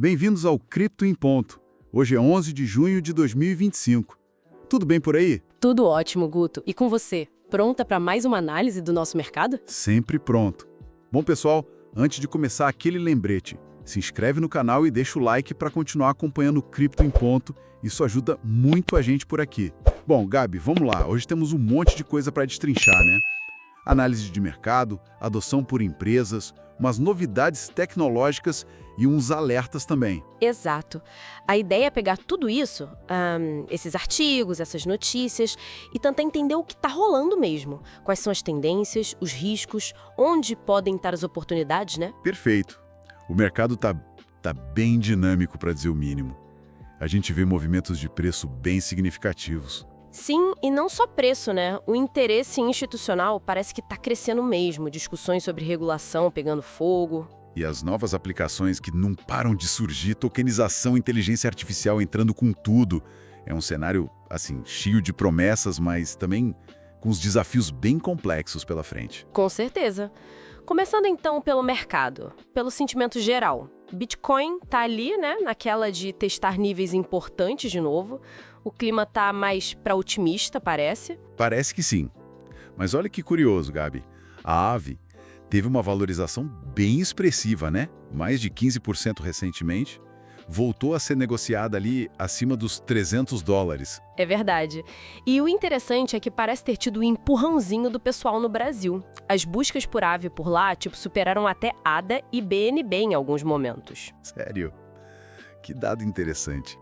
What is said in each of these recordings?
Bem-vindos ao Cripto em Ponto. Hoje é 11 de junho de 2025. Tudo bem por aí? Tudo ótimo, Guto. E com você? Pronta para mais uma análise do nosso mercado? Sempre pronto. Bom, pessoal, antes de começar aquele lembrete, se inscreve no canal e deixa o like para continuar acompanhando o Cripto em Ponto. Isso ajuda muito a gente por aqui. Bom, Gabi, vamos lá. Hoje temos um monte de coisa para destrinchar, né? Análise de mercado, adoção por empresas, umas novidades tecnológicas e uns alertas também. Exato. A ideia é pegar tudo isso, esses artigos, essas notícias, e tentar entender o que está rolando mesmo. Quais são as tendências, os riscos, onde podem estar as oportunidades, né? Perfeito. O mercado tá bem dinâmico, para dizer o mínimo. A gente vê movimentos de preço bem significativos. Sim, e não só preço, né? O interesse institucional parece que está crescendo mesmo. Discussões sobre regulação pegando fogo. E as novas aplicações que não param de surgir, tokenização, inteligência artificial entrando com tudo. É um cenário, assim, cheio de promessas, mas também com os desafios bem complexos pela frente. Com certeza. Começando então pelo mercado, pelo sentimento geral. Bitcoin tá ali, né, naquela de testar níveis importantes de novo. O clima tá mais para otimista, parece. Parece que sim. Mas olha que curioso, Gabi. A AVE teve uma valorização bem expressiva, né? Mais de 15% recentemente. Voltou a ser negociada ali acima dos $300. É verdade. E o interessante é que parece ter tido um empurrãozinho do pessoal no Brasil. As buscas por AVE por lá, superaram até ADA e BNB em alguns momentos. Sério? Que dado interessante.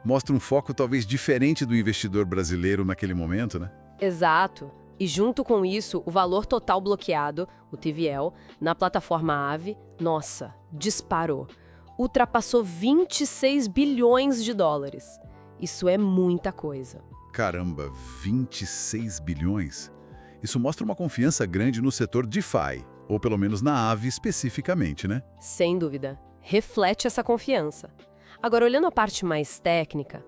Mostra um foco talvez diferente do investidor brasileiro naquele momento, né? Exato. E junto com isso, o valor total bloqueado, o TVL, na plataforma AVE, nossa, disparou. Ultrapassou 26 bilhões de dólares. Isso é muita coisa. Caramba, 26 bilhões? Isso mostra uma confiança grande no setor DeFi, ou pelo menos na AVE especificamente, né? Sem dúvida. Reflete essa confiança. Agora, olhando a parte mais técnica,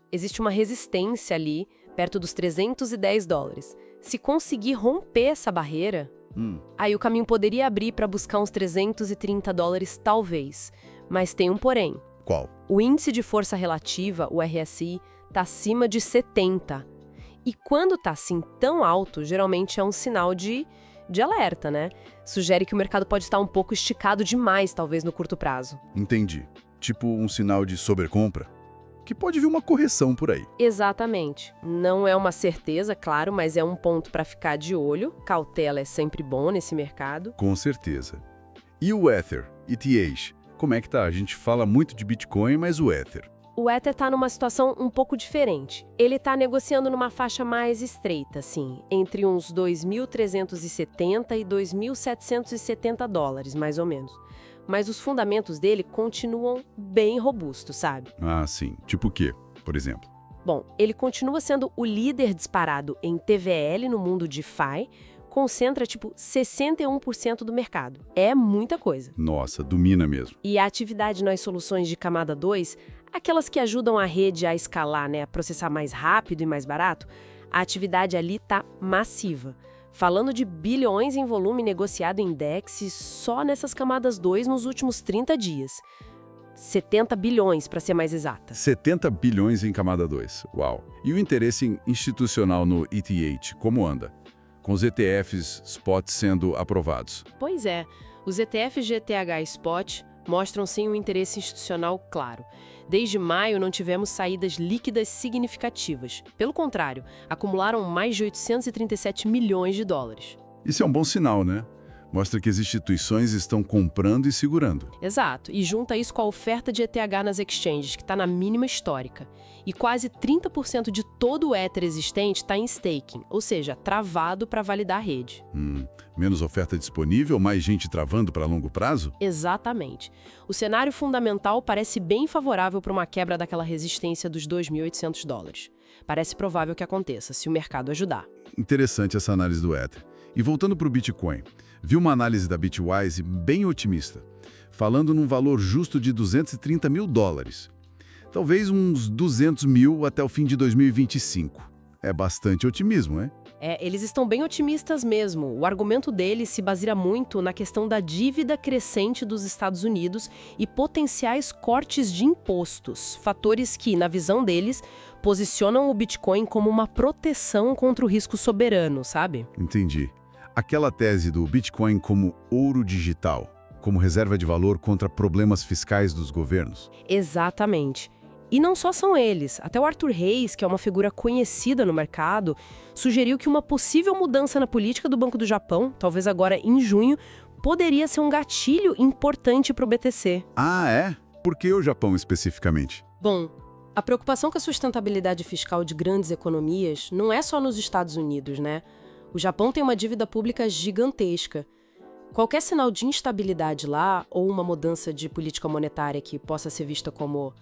existe uma resistência ali, perto dos $310. Se conseguir romper essa barreira, aí o caminho poderia abrir para buscar uns $330, talvez. Mas tem um porém. Qual? O índice de força relativa, o RSI, está acima de 70. E quando está assim tão alto, geralmente é um sinal de alerta, né? Sugere que o mercado pode estar um pouco esticado demais, talvez no curto prazo. Entendi. Tipo um sinal de sobrecompra? Que pode vir uma correção por aí. Exatamente. Não é uma certeza, claro, mas é um ponto para ficar de olho. Cautela é sempre bom nesse mercado. Com certeza. E o Ether, ETH? Como é que tá? A gente fala muito de Bitcoin, mas o Ether? O Ether está numa situação um pouco diferente. Ele está negociando numa faixa mais estreita, assim, entre uns 2.370 e $2.770, mais ou menos. Mas os fundamentos dele continuam bem robustos, sabe? Ah, sim. Tipo o quê, por exemplo? Bom, ele continua sendo o líder disparado em TVL no mundo DeFi, concentra 61% do mercado. É muita coisa. Nossa, domina mesmo. E a atividade nas soluções de camada 2, aquelas que ajudam a rede a escalar, né, a processar mais rápido e mais barato, a atividade ali tá massiva. Falando de bilhões em volume negociado em DEX só nessas camadas 2 nos últimos 30 dias. 70 bilhões, para ser mais exata. 70 bilhões em camada 2. Uau. E o interesse institucional no ETH, como anda? Com os ETFs Spot sendo aprovados. Pois é, os ETFs GTH Spot mostram sim um interesse institucional claro. Desde maio não tivemos saídas líquidas significativas. Pelo contrário, acumularam mais de 837 milhões de dólares. Isso é um bom sinal, né? Mostra que as instituições estão comprando e segurando. Exato, e junta isso com a oferta de ETH nas exchanges, que está na mínima histórica. E quase 30% de todo o Ether existente está em staking, ou seja, travado para validar a rede. Menos oferta disponível, mais gente travando para longo prazo? Exatamente. O cenário fundamental parece bem favorável para uma quebra daquela resistência dos $2.800. Parece provável que aconteça, se o mercado ajudar. Interessante essa análise do Ether. E voltando para o Bitcoin, vi uma análise da Bitwise bem otimista, falando num valor justo de $230 mil. Talvez uns 200 mil até o fim de 2025. É bastante otimismo, né? Eles estão bem otimistas mesmo. O argumento deles se baseia muito na questão da dívida crescente dos Estados Unidos e potenciais cortes de impostos, fatores que, na visão deles, posicionam o Bitcoin como uma proteção contra o risco soberano, sabe? Entendi. Aquela tese do Bitcoin como ouro digital, como reserva de valor contra problemas fiscais dos governos. Exatamente. E não só são eles. Até o Arthur Hayes, que é uma figura conhecida no mercado, sugeriu que uma possível mudança na política do Banco do Japão, talvez agora em junho, poderia ser um gatilho importante para o BTC. Ah, é? Por que o Japão especificamente? Bom, a preocupação com a sustentabilidade fiscal de grandes economias não é só nos Estados Unidos, né? O Japão tem uma dívida pública gigantesca. Qualquer sinal de instabilidade lá, ou uma mudança de política monetária que possa ser vista como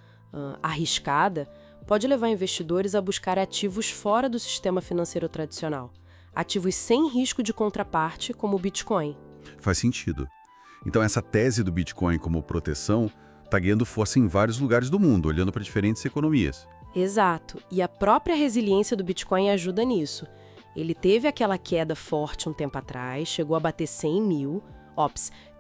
arriscada, pode levar investidores a buscar ativos fora do sistema financeiro tradicional. Ativos sem risco de contraparte, como o Bitcoin. Faz sentido. Então essa tese do Bitcoin como proteção está ganhando força em vários lugares do mundo, olhando para diferentes economias. Exato. E a própria resiliência do Bitcoin ajuda nisso. Ele teve aquela queda forte um tempo atrás, chegou a bater 100 mil,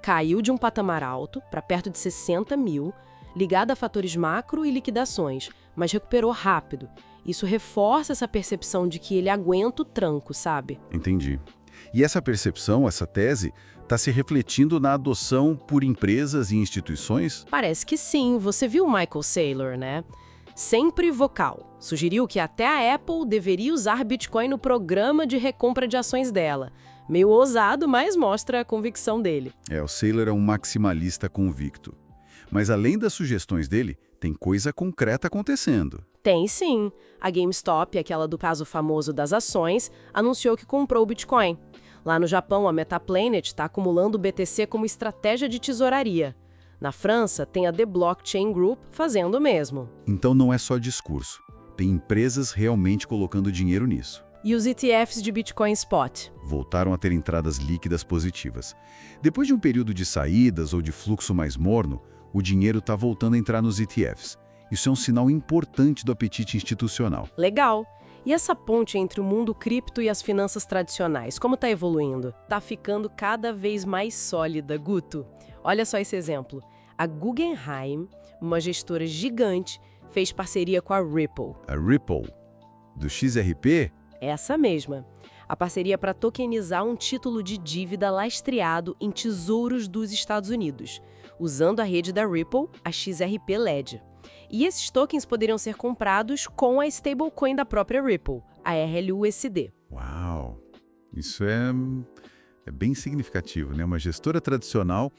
caiu de um patamar alto para perto de 60 mil, ligado a fatores macro e liquidações, mas recuperou rápido. Isso reforça essa percepção de que ele aguenta o tranco, sabe? Entendi. E essa percepção, essa tese, está se refletindo na adoção por empresas e instituições? Parece que sim. Você viu o Michael Saylor, né? Sempre vocal. Sugeriu que até a Apple deveria usar Bitcoin no programa de recompra de ações dela. Meio ousado, mas mostra a convicção dele. O Saylor é um maximalista convicto. Mas além das sugestões dele, tem coisa concreta acontecendo. Tem sim. A GameStop, aquela do caso famoso das ações, anunciou que comprou o Bitcoin. Lá no Japão, a Metaplanet está acumulando o BTC como estratégia de tesouraria. Na França, tem a The Blockchain Group fazendo o mesmo. Então não é só discurso. Tem empresas realmente colocando dinheiro nisso. E os ETFs de Bitcoin Spot? Voltaram a ter entradas líquidas positivas. Depois de um período de saídas ou de fluxo mais morno, o dinheiro está voltando a entrar nos ETFs. Isso é um sinal importante do apetite institucional. Legal. E essa ponte entre o mundo cripto e as finanças tradicionais, como está evoluindo? Está ficando cada vez mais sólida, Guto. Olha só esse exemplo. A Guggenheim, uma gestora gigante, fez parceria com a Ripple. A Ripple? Do XRP? Essa mesma. A parceria para tokenizar um título de dívida lastreado em tesouros dos Estados Unidos, usando a rede da Ripple, a XRP Ledger. E esses tokens poderiam ser comprados com a stablecoin da própria Ripple, a RLUSD. Uau! Isso é bem significativo, né? Uma gestora tradicional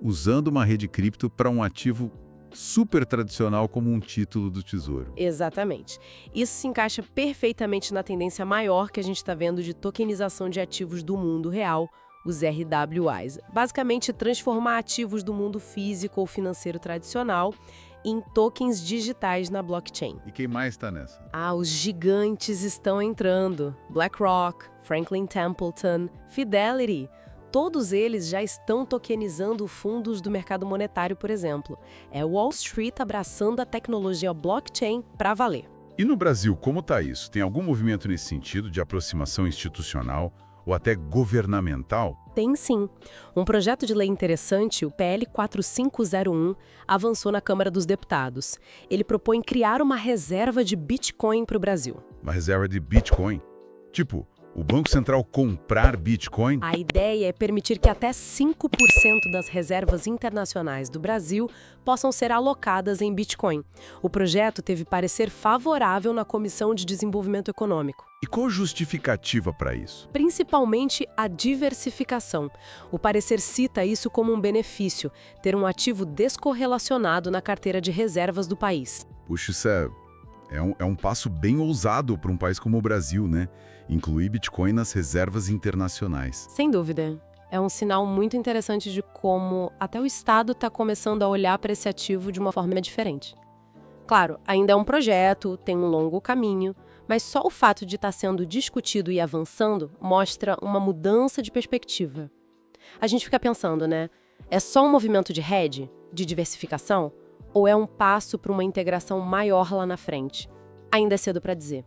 usando uma rede cripto para um ativo super tradicional como um título do Tesouro. Exatamente. Isso se encaixa perfeitamente na tendência maior que a gente está vendo de tokenização de ativos do mundo real, os RWAs. Basicamente, transformar ativos do mundo físico ou financeiro tradicional em tokens digitais na blockchain. E quem mais está nessa? Os gigantes estão entrando. BlackRock, Franklin Templeton, Fidelity. Todos eles já estão tokenizando fundos do mercado monetário, por exemplo. É Wall Street abraçando a tecnologia blockchain para valer. E no Brasil, como está isso? Tem algum movimento nesse sentido de aproximação institucional ou até governamental? Tem sim. Um projeto de lei interessante, o PL 4501, avançou na Câmara dos Deputados. Ele propõe criar uma reserva de Bitcoin para o Brasil. Uma reserva de Bitcoin? Tipo, o Banco Central comprar Bitcoin? A ideia é permitir que até 5% das reservas internacionais do Brasil possam ser alocadas em Bitcoin. O projeto teve parecer favorável na Comissão de Desenvolvimento Econômico. E qual a justificativa para isso? Principalmente a diversificação. O parecer cita isso como um benefício, ter um ativo descorrelacionado na carteira de reservas do país. Puxa, isso é um passo bem ousado para um país como o Brasil, né? Incluir Bitcoin nas reservas internacionais. Sem dúvida. É um sinal muito interessante de como até o Estado está começando a olhar para esse ativo de uma forma diferente. Claro, ainda é um projeto, tem um longo caminho, mas só o fato de estar sendo discutido e avançando mostra uma mudança de perspectiva. A gente fica pensando, né? É só um movimento de hedge, de diversificação? Ou é um passo para uma integração maior lá na frente? Ainda é cedo para dizer.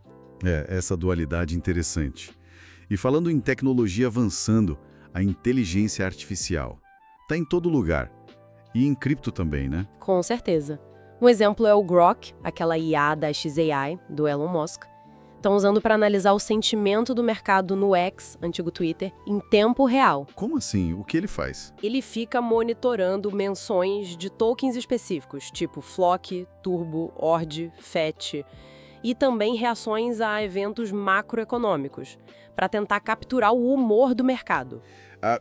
Essa dualidade interessante. E falando em tecnologia avançando, a inteligência artificial está em todo lugar. E em cripto também, né? Com certeza. Um exemplo é o Grok, aquela IA da xAI, do Elon Musk. Estão usando para analisar o sentimento do mercado no X, antigo Twitter, em tempo real. Como assim? O que ele faz? Ele fica monitorando menções de tokens específicos, tipo Flock, Turbo, Ord, FET, e também reações a eventos macroeconômicos, para tentar capturar o humor do mercado.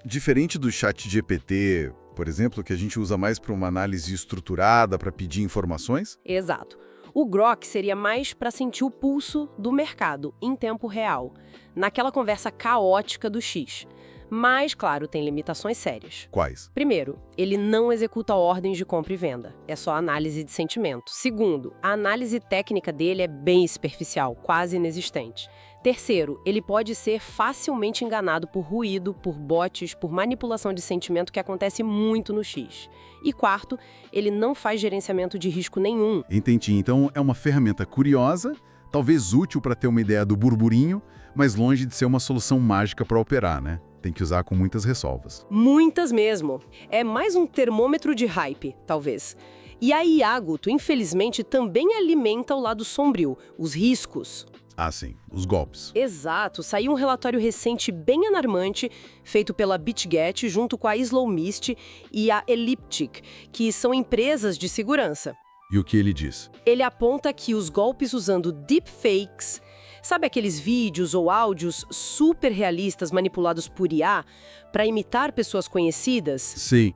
Diferente do chat GPT, por exemplo, que a gente usa mais para uma análise estruturada, para pedir informações? Exato. O Grok seria mais para sentir o pulso do mercado em tempo real, naquela conversa caótica do X. Mas, claro, tem limitações sérias. Quais? Primeiro, ele não executa ordens de compra e venda. É só análise de sentimento. Segundo, a análise técnica dele é bem superficial, quase inexistente. Terceiro, ele pode ser facilmente enganado por ruído, por bots, por manipulação de sentimento que acontece muito no X. E quarto, ele não faz gerenciamento de risco nenhum. Entendi. Então é uma ferramenta curiosa, talvez útil para ter uma ideia do burburinho, mas longe de ser uma solução mágica para operar, né? Tem que usar com muitas ressalvas. Muitas mesmo. É mais um termômetro de hype, talvez. E a IA, Guto, infelizmente, também alimenta o lado sombrio, os riscos. Ah, sim. Os golpes. Exato. Saiu um relatório recente bem alarmante, feito pela BitGet, junto com a Slowmist e a Elliptic, que são empresas de segurança. E o que ele diz? Ele aponta que os golpes usando deepfakes, sabe aqueles vídeos ou áudios super realistas manipulados por IA para imitar pessoas conhecidas? Sim.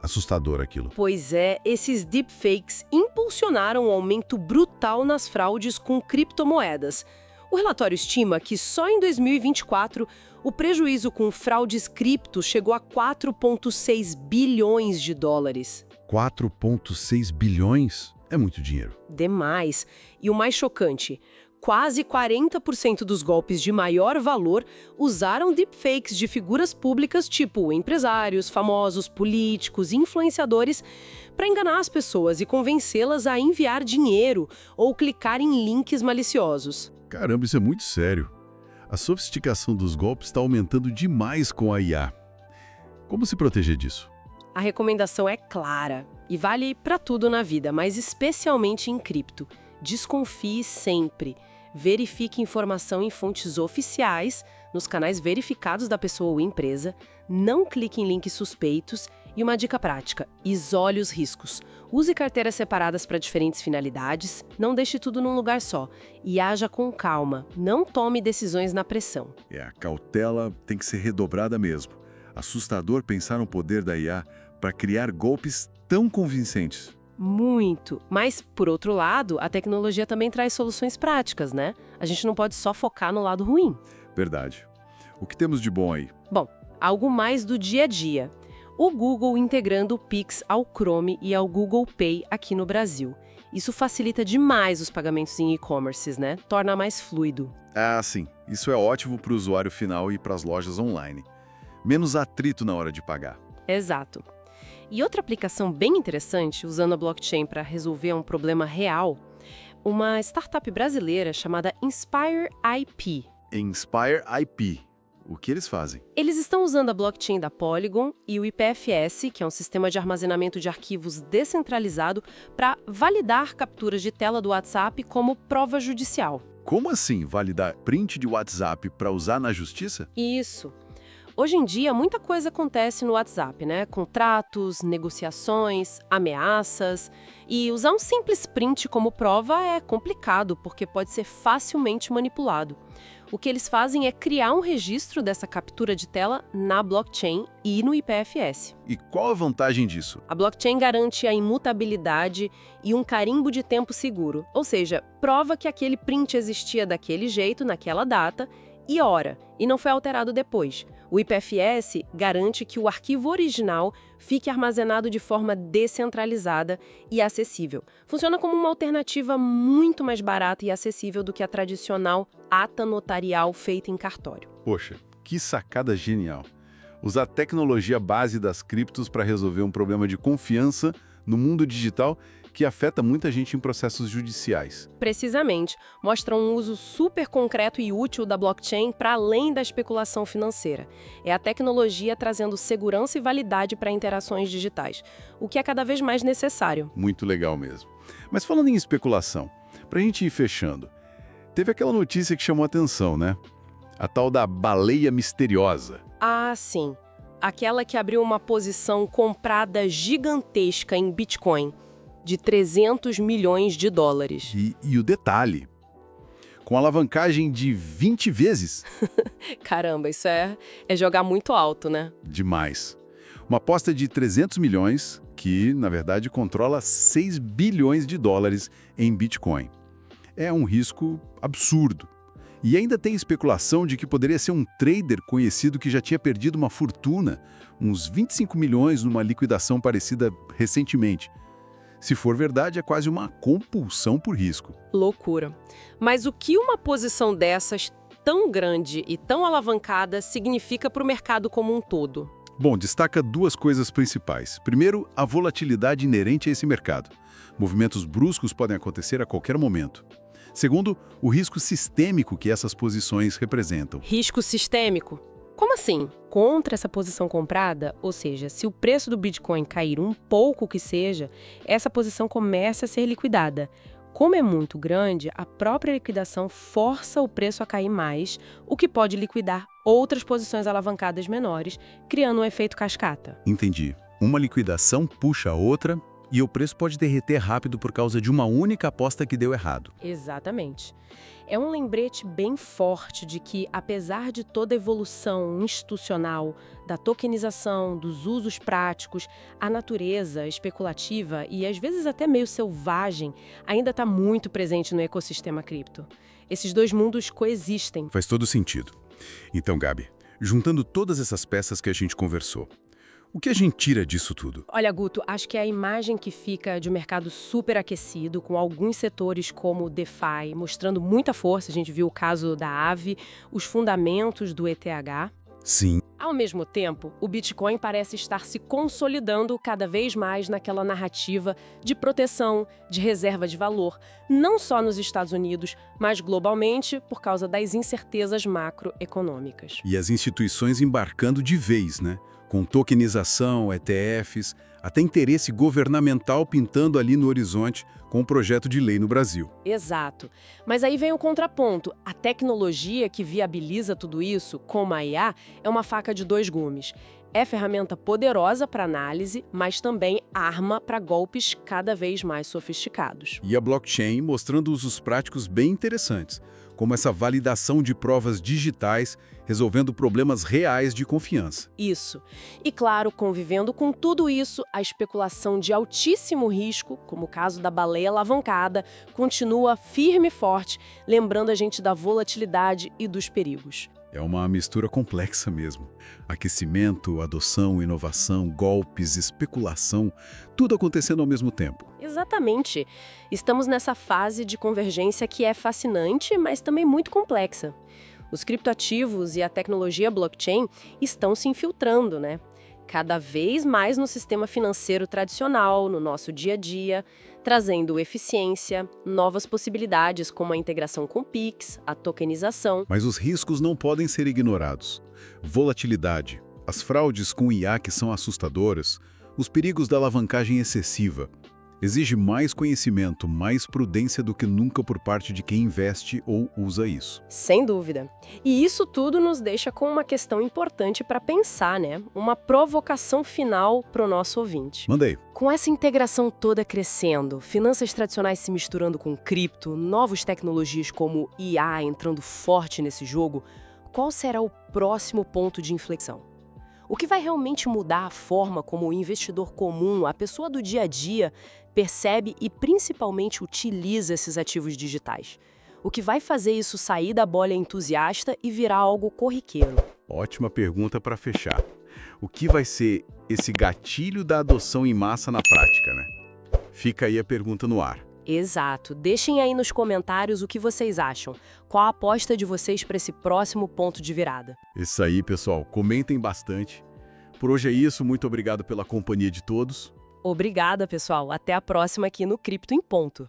Assustador aquilo. Pois é, esses deepfakes impulsionaram um aumento brutal nas fraudes com criptomoedas. O relatório estima que só em 2024 o prejuízo com fraudes cripto chegou a 4,6 bilhões de dólares. 4,6 bilhões? É muito dinheiro. Demais. E o mais chocante, quase 40% dos golpes de maior valor usaram deepfakes de figuras públicas tipo empresários, famosos, políticos, influenciadores, para enganar as pessoas e convencê-las a enviar dinheiro ou clicar em links maliciosos. Caramba, isso é muito sério. A sofisticação dos golpes está aumentando demais com a IA. Como se proteger disso? A recomendação é clara e vale para tudo na vida, mas especialmente em cripto. Desconfie sempre. Verifique informação em fontes oficiais, nos canais verificados da pessoa ou empresa, não clique em links suspeitos e uma dica prática, isole os riscos. Use carteiras separadas para diferentes finalidades, não deixe tudo num lugar só e haja com calma, não tome decisões na pressão. A cautela tem que ser redobrada mesmo. Assustador pensar no poder da IA para criar golpes tão convincentes. Muito. Mas, por outro lado, a tecnologia também traz soluções práticas, né? A gente não pode só focar no lado ruim. Verdade. O que temos de bom aí? Bom, algo mais do dia a dia. O Google integrando o Pix ao Chrome e ao Google Pay aqui no Brasil. Isso facilita demais os pagamentos em e-commerces, né? Torna mais fluido. Ah, sim. Isso é ótimo para o usuário final e para as lojas online. Menos atrito na hora de pagar. Exato. E outra aplicação bem interessante, usando a blockchain para resolver um problema real, uma startup brasileira chamada Inspire IP. Inspire IP. O que eles fazem? Eles estão usando a blockchain da Polygon e o IPFS, que é um sistema de armazenamento de arquivos descentralizado, para validar capturas de tela do WhatsApp como prova judicial. Como assim validar print de WhatsApp para usar na justiça? Isso. Hoje em dia, muita coisa acontece no WhatsApp, né? Contratos, negociações, ameaças. E usar um simples print como prova é complicado, porque pode ser facilmente manipulado. O que eles fazem é criar um registro dessa captura de tela na blockchain e no IPFS. E qual a vantagem disso? A blockchain garante a imutabilidade e um carimbo de tempo seguro, ou seja, prova que aquele print existia daquele jeito, naquela data e hora, e não foi alterado depois. O IPFS garante que o arquivo original fique armazenado de forma descentralizada e acessível. Funciona como uma alternativa muito mais barata e acessível do que a tradicional ata notarial feita em cartório. Poxa, que sacada genial! Usar a tecnologia base das criptos para resolver um problema de confiança no mundo digital que afeta muita gente em processos judiciais. Precisamente, mostra um uso super concreto e útil da blockchain para além da especulação financeira. É a tecnologia trazendo segurança e validade para interações digitais, o que é cada vez mais necessário. Muito legal mesmo. Mas falando em especulação, para a gente ir fechando, teve aquela notícia que chamou a atenção, né? A tal da baleia misteriosa. Ah, sim. Aquela que abriu uma posição comprada gigantesca em Bitcoin, de 300 milhões de dólares. E o detalhe, com alavancagem de 20 vezes. Caramba, isso é jogar muito alto, né? Demais. Uma aposta de 300 milhões, que, na verdade, controla 6 bilhões de dólares em Bitcoin. É um risco absurdo. E ainda tem especulação de que poderia ser um trader conhecido que já tinha perdido uma fortuna, uns 25 milhões numa liquidação parecida recentemente. Se for verdade, é quase uma compulsão por risco. Loucura. Mas o que uma posição dessas tão grande e tão alavancada significa para o mercado como um todo? Bom, destaca duas coisas principais. Primeiro, a volatilidade inerente a esse mercado. Movimentos bruscos podem acontecer a qualquer momento. Segundo, o risco sistêmico que essas posições representam. Risco sistêmico? Como assim? Contra essa posição comprada, ou seja, se o preço do Bitcoin cair um pouco que seja, essa posição começa a ser liquidada. Como é muito grande, a própria liquidação força o preço a cair mais, o que pode liquidar outras posições alavancadas menores, criando um efeito cascata. Entendi. Uma liquidação puxa a outra e o preço pode derreter rápido por causa de uma única aposta que deu errado. Exatamente. É um lembrete bem forte de que, apesar de toda a evolução institucional, da tokenização, dos usos práticos, a natureza especulativa e às vezes até meio selvagem ainda está muito presente no ecossistema cripto. Esses dois mundos coexistem. Faz todo sentido. Então, Gabi, juntando todas essas peças que a gente conversou, o que a gente tira disso tudo? Olha, Guto, acho que é a imagem que fica de um mercado super aquecido, com alguns setores como o DeFi, mostrando muita força. A gente viu o caso da Aave, os fundamentos do ETH. Sim. Ao mesmo tempo, o Bitcoin parece estar se consolidando cada vez mais naquela narrativa de proteção, de reserva de valor, não só nos Estados Unidos, mas globalmente por causa das incertezas macroeconômicas. E as instituições embarcando de vez, né? Com tokenização, ETFs, até interesse governamental pintando ali no horizonte com um projeto de lei no Brasil. Exato. Mas aí vem o contraponto. A tecnologia que viabiliza tudo isso, como a IA, é uma faca de dois gumes. É ferramenta poderosa para análise, mas também arma para golpes cada vez mais sofisticados. E a blockchain mostrando usos práticos bem interessantes, como essa validação de provas digitais, resolvendo problemas reais de confiança. Isso. E claro, convivendo com tudo isso, a especulação de altíssimo risco, como o caso da baleia alavancada, continua firme e forte, lembrando a gente da volatilidade e dos perigos. É uma mistura complexa mesmo. Aquecimento, adoção, inovação, golpes, especulação, tudo acontecendo ao mesmo tempo. Exatamente. Estamos nessa fase de convergência que é fascinante, mas também muito complexa. Os criptoativos e a tecnologia blockchain estão se infiltrando, né? Cada vez mais no sistema financeiro tradicional, no nosso dia a dia, trazendo eficiência, novas possibilidades como a integração com Pix, a tokenização. Mas os riscos não podem ser ignorados. Volatilidade, as fraudes com IA que são assustadoras, os perigos da alavancagem excessiva. Exige mais conhecimento, mais prudência do que nunca por parte de quem investe ou usa isso. Sem dúvida. E isso tudo nos deixa com uma questão importante para pensar, né? Uma provocação final para o nosso ouvinte. Mandei. Com essa integração toda crescendo, finanças tradicionais se misturando com cripto, novas tecnologias como IA entrando forte nesse jogo, qual será o próximo ponto de inflexão? O que vai realmente mudar a forma como o investidor comum, a pessoa do dia a dia, percebe e principalmente utiliza esses ativos digitais? O que vai fazer isso sair da bolha entusiasta e virar algo corriqueiro? Ótima pergunta para fechar. O que vai ser esse gatilho da adoção em massa na prática, né? Fica aí a pergunta no ar. Exato. Deixem aí nos comentários o que vocês acham. Qual a aposta de vocês para esse próximo ponto de virada? Isso aí, pessoal. Comentem bastante. Por hoje é isso. Muito obrigado pela companhia de todos Obrigada, pessoal. Até a próxima aqui no Cripto em Ponto.